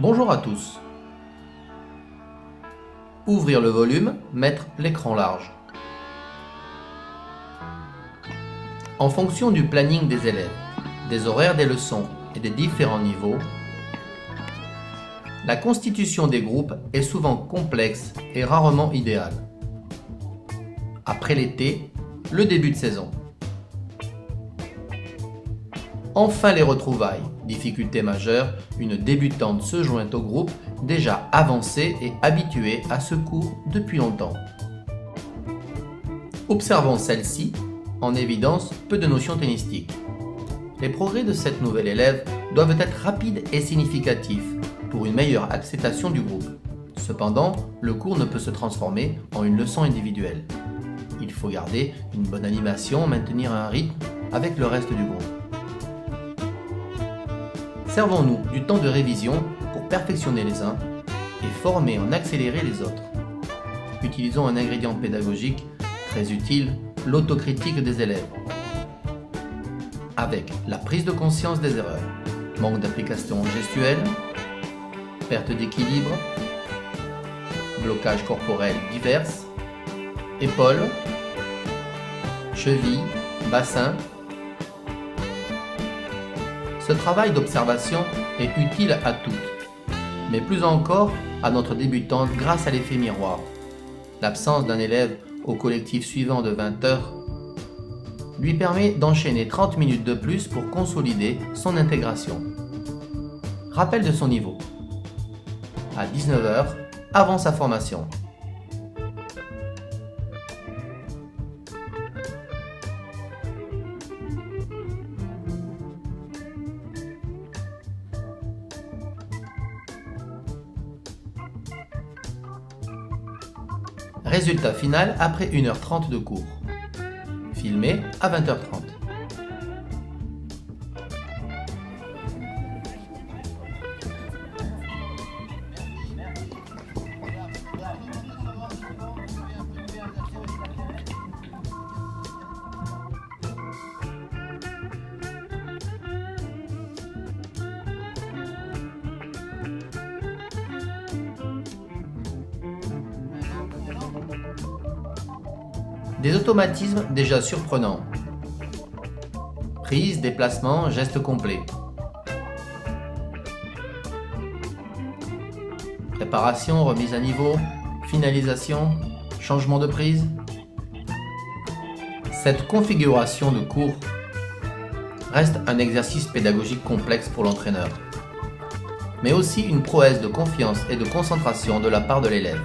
Bonjour à tous. Ouvrir le volume, mettre l'écran large. En fonction du planning des élèves, des horaires des leçons et des différents niveaux, la constitution des groupes est souvent complexe et rarement idéale. Après l'été, le début de saison. Enfin les retrouvailles. Difficulté majeure, une débutante se joint au groupe déjà avancé et habitué à ce cours depuis longtemps. Observons celle-ci, en évidence peu de notions tennistiques. Les progrès de cette nouvelle élève doivent être rapides et significatifs pour une meilleure acceptation du groupe. Cependant, le cours ne peut se transformer en une leçon individuelle. Il faut garder une bonne animation, maintenir un rythme avec le reste du groupe. Servons-nous du temps de révision pour perfectionner les uns et former en accélérer les autres. Utilisons un ingrédient pédagogique très utile, l'autocritique des élèves. Avec la prise de conscience des erreurs, manque d'application gestuelle, perte d'équilibre, blocage corporel divers, épaules, chevilles, bassin. Ce travail d'observation est utile à toutes, mais plus encore à notre débutante grâce à l'effet miroir. L'absence d'un élève au collectif suivant de 20 heures lui permet d'enchaîner 30 minutes de plus pour consolider son intégration. Rappel de son niveau. À 19 heures, avant sa formation. Résultat final après 1h30 de cours. Filmé à 20h30. Des automatismes déjà surprenants. Prise, déplacement, geste complet. Préparation, remise à niveau, finalisation, changement de prise. Cette configuration de cours reste un exercice pédagogique complexe pour l'entraîneur, mais aussi une prouesse de confiance et de concentration de la part de l'élève.